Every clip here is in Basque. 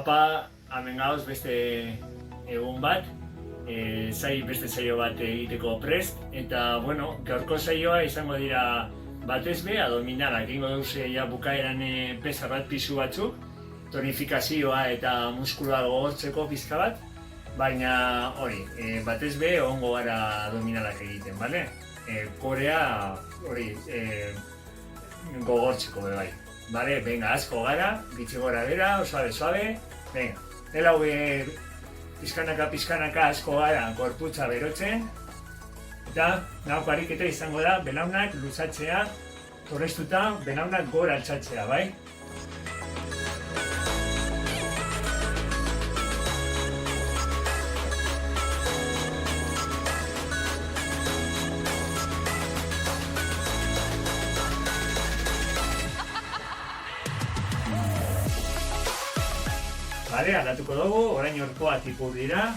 Apa, hemen gauz beste egun bat, beste saio bat egiteko prest, eta, bueno, gaurko saioa izango dira batez be, abdominala, egingo duze ja bukaeran pesa bat pisu batzuk, tonifikazioa eta muskulua gogortzeko pizka bat, baina hori, batez be ongo gara abdominalak egiten, bale? Korea hori gogortzeko be bai. Bale, venga, asko gara, bitxe gora bera, suave, venga. Dela hau pizkanaka asko gara gorputza berotzen. Eta nahiko ariketa izango da, belaunak luzatzea, torrestuta, belaunak gora altxatzea, bai? Bale, aldatuko dugu, orain orpoak ipur dira.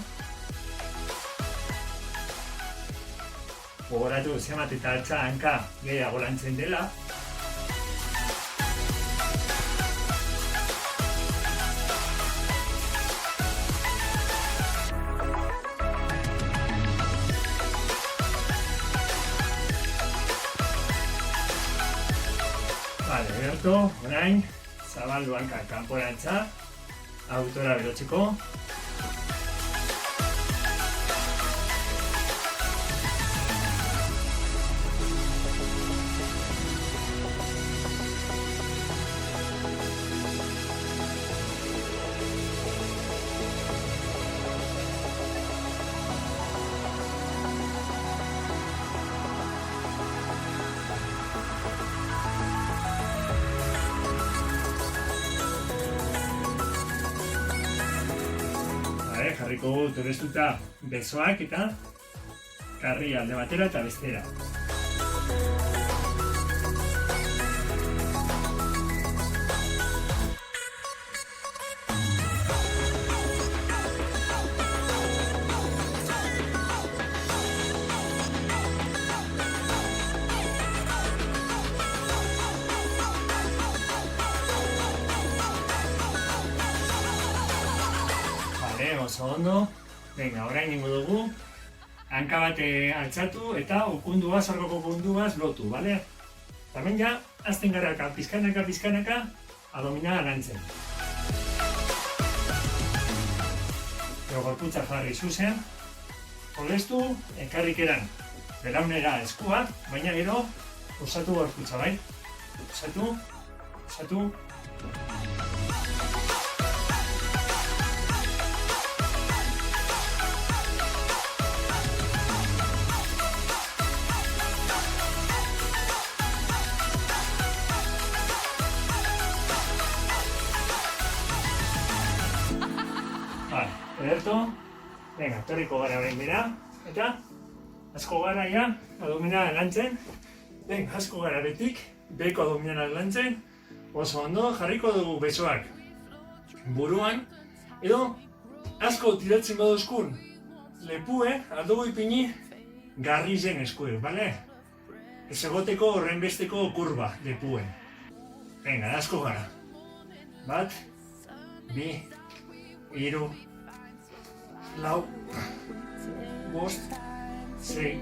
Gogoratu zemat eta altza hanka gehiago lantzen dela. Bale, ederto, orain, zabaldu hanka kanporantza. Autora berotzeko. Jarriko torrestuta besoak eta karri alde batera eta bestera. Oso ondo. Venga, orain ingo dugu. Hanka bat altxatu eta ukundua, sargoko ukunduaz lotu, bale? Hemen ja, azten gara pizkanaka, abdominala lantzen. Gorputza jarri zuzen. Tolestu, ekarrik eran. Belaunera eskuak, baina gero, osatu gorputza, bai? Osatu. Ederto, venga, torriko gara orain bera, eta asko gara ja, abdominala lantzen, venga, asko gara betik, beko abdominala lantzen, oso ondo, jarriko dugu besoak buruan, edo asko tiratzen baduzkun lepue, aldugu ipini garrizen eskue, bale? Ez egoteko horren besteko kurba lepue. Venga, asko gara. Bat, bi, hiru, lau, bost, sei.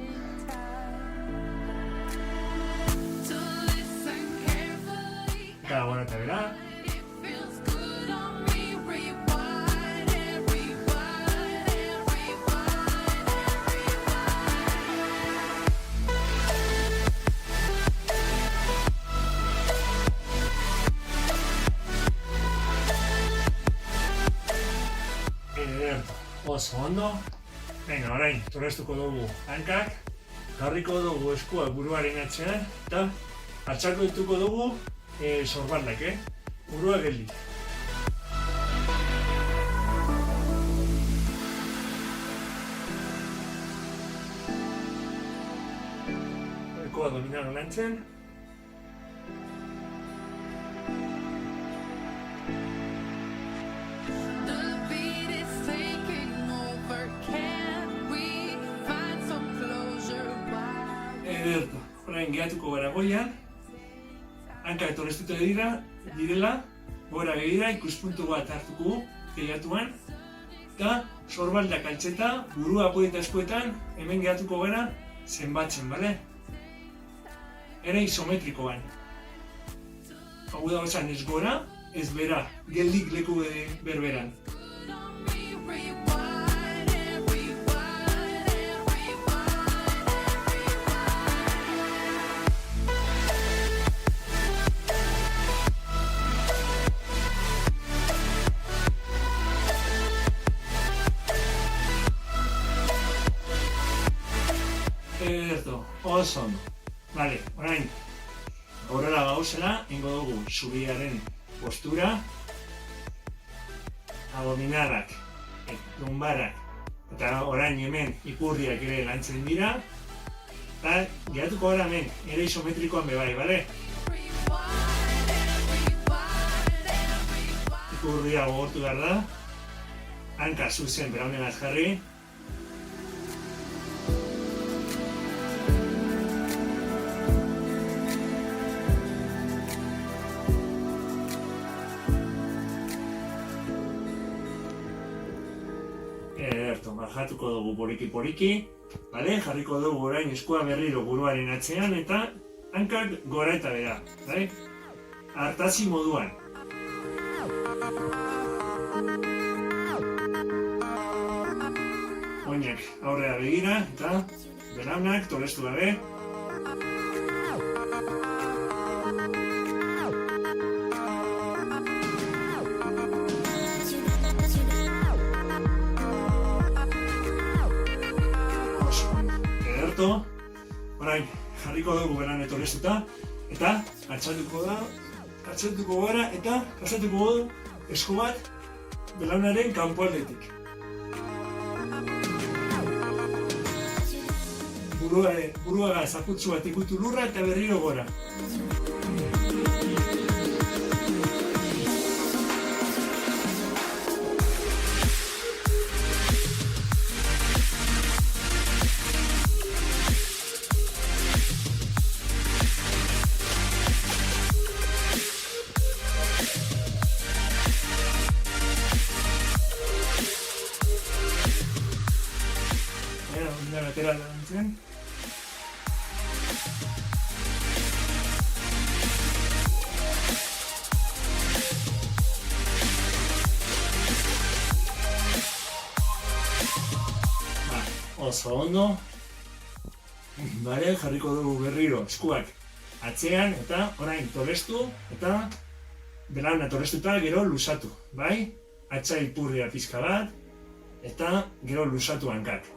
Cada bona eta bera. Oso ondo. Venga, orain, torrestuko dugu hankak, jarriko dugu eskuak buruaren atzean, eta hartxako dituko dugu sorbaldak, burua geldi. Eko abdominala lantzen. Orain gehatuko gara goian, hanka etorrestuta direla, gora begira ikuspuntu bat hartuko gehiatuan, eta sorbaldak altzeta, burua apoieta eskuetan, hemen gehatuko gara zenbatzen, bale? Era isometrikoan. Hau da esan ez gora, ez bera, geldik leku berberan. Ederto, oso ondo. Bale, orain, horrela gauzela, ingo dugu zubiaren postura, abdominalak, lumbarak, eta orain hemen ipurdiak ere lantzen dira, eta geratuko gara hemen, ere isometrikoan bebai, bale? Ipurdia gogortu behar da, hanka zuzen beraunegaz jarri, bajatuko dugu poliki-poliki, bale? Jarriko dugu orain eskua berriro buruaren atzean eta hankak gora eta bera, bale? Artazi moduan. Oinak aurrera begira eta belaunak tolestu gabe. Orain, jarriko dugu beran etorrezuta eta altxatuko gara eta pasatuko dugu esku bat belaunaren kanpoaldetik. Buruaga zaputzu bat ikutu lurra eta berriro gora. Lateral lantzen. Oso ondo. Bale, jarriko dugu berriro eskuak atzean eta orain tolestu eta belauna tolestuta gero lusatu, bai? Atza ipurria pizka bat eta gero lusatu hankak.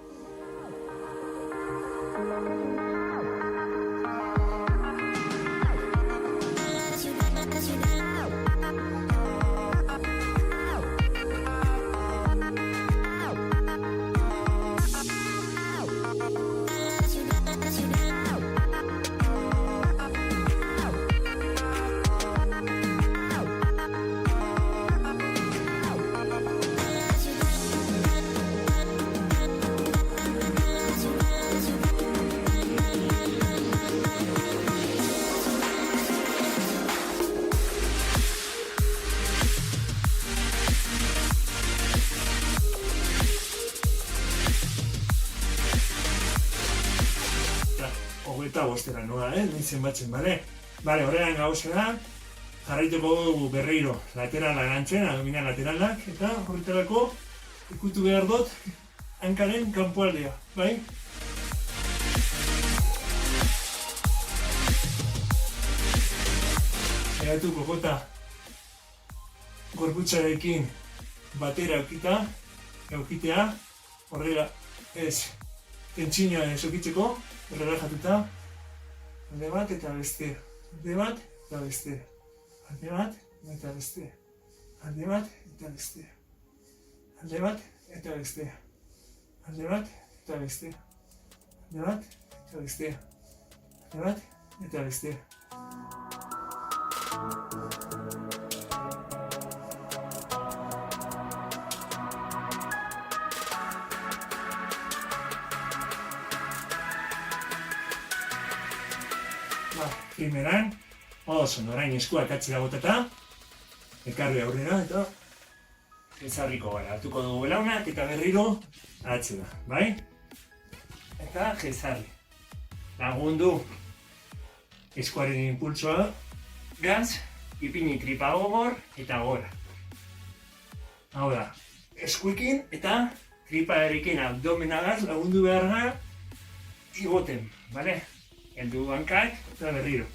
Eta bostera noa, nintzen batzen, bale? Bale, horrean gauzera, jarraituko dugu berriro laterala gantzen, abdominal lateralak, eta horretarako ikutu behar dut hankaren kanpoaldea, bai? Zeratu kokota gorputzarekin batera eukitea, horrela ez tentsinoa esokitzeko, relajatuta, alde bat eta beste, alde bat eta beste, alde bat eta beste, alde bat eta beste, alde bat eta beste, alde bat eta beste, alde bat eta beste, alde bat eta beste. Primeran, oso orain eskuak atzera botata, ekarri aurrera eta ezarriko gara. Hartuko dugu belaunak eta berriro atzera, bai? Eta jezarri. Lagundu eskuaren impulsoa gaz, ipini tripa gogor eta gora. Hau da, eskuekin eta triparekin abdomenagaz lagundu behar da igoten, bale? Heldu hankak eta berriro.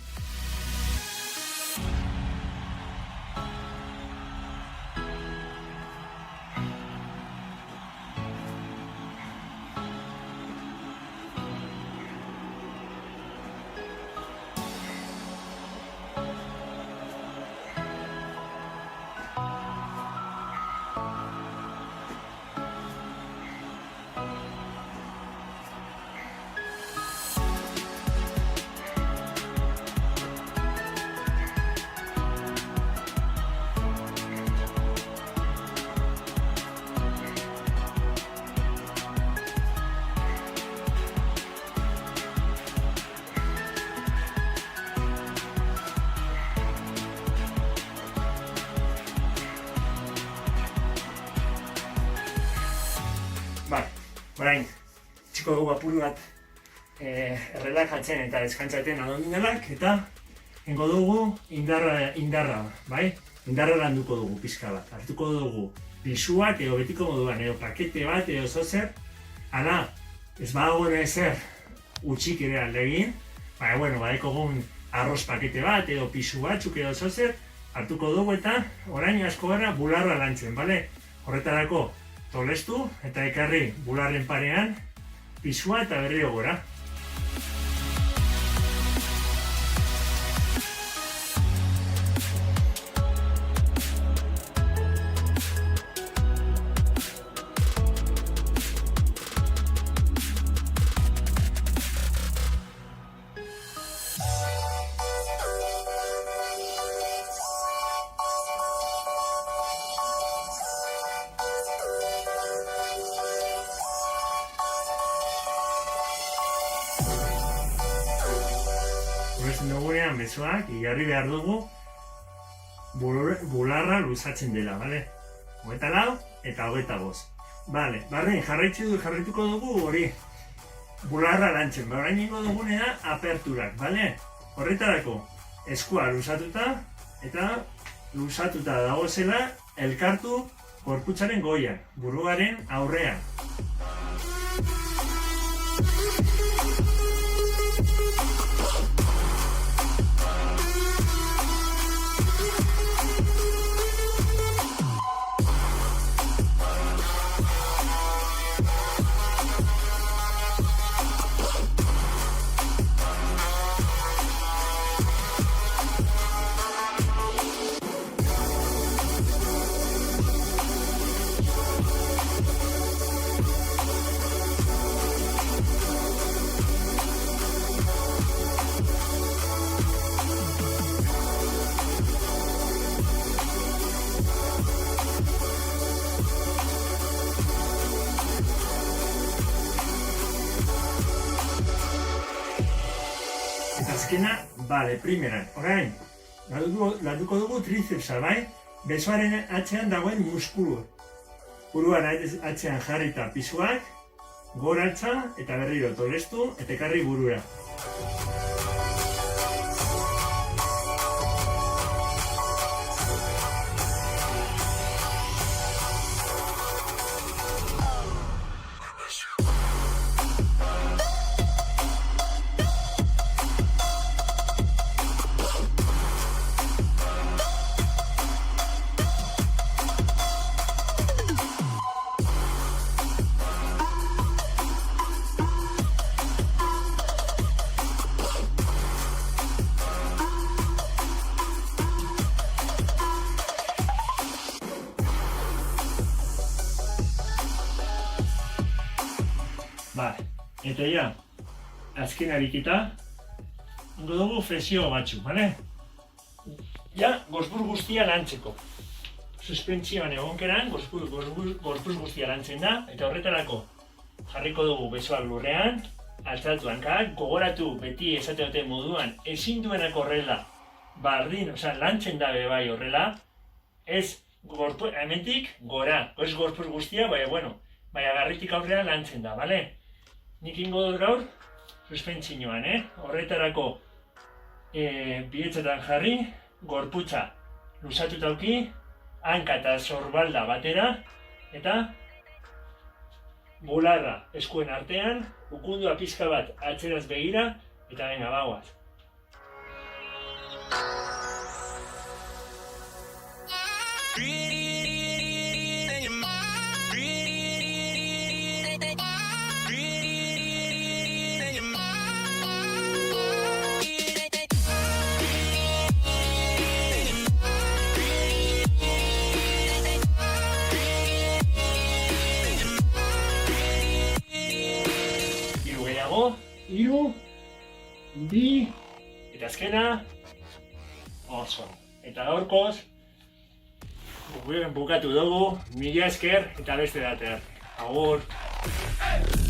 Orain, txiko dugu apuru bat errelajatzen eta deskantzaten abdominalak eta ingo dugu indarra, bai? Indarra landuko dugu pixka bat. Hartuko dugu pisuak edo betiko moduan, edo pakete bat edo zozer. Hala, ez badago ezer utxik ere aldegin, badekogun arroz pakete bat edo pisu batzuk edo zozer, hartuko dugu eta orain asko gara bularra lantzen, bale? Horretarako tolestu eta ekarri bularren parean pisua eta berriro gora. Horrezen dugunean besoak igarri behar dugu bularra luzatzen dela, bale? 24 eta 25. Bale, barrein jarraituko dugu hori bularra lantzen, orain ingo dugunea aperturak, bale? Horretarako eskua luzatuta eta luzatuta dagozela elkartu gorputzaren goian, buruaren aurrean. Azkena, bale, primeran, orain, landuko dugu tricepsa, bai? Besoaren atzean dagoen muskulu. Buruan atzean jarrita pisuak, gorantza eta berriro tolestu eta ekarri burura. Eta ja, azken ariketa, ingo dugu flexio batzuk, bale? Ja, gorputz guztia lantzeko. Suspentsioan egonkeran, gorputz guztia lantzen da, eta horretarako jarriko dugu besoak lurrean, altzatu hankak, gogoratu beti esate duten moduan, ezin duenak horrela, bardin, lantzen dabe bai horrela, ez hemendik gora, ez gorpuz guztia, baina garritik aurrera lantzen da, bale? Nik ingo dut gaur, suspentzioan, Horretarako bihetzetan jarri, gorputza luzatuta auki, hanka eta sorbalda batera, eta bularra eskuen artean, ukundua pizka bat atzeraz begira, eta venga, bagoaz. Hiru, bi, eta azkena, oso. Eta gaurkoz, bukatu dugu, mila esker eta beste dateak. Agur!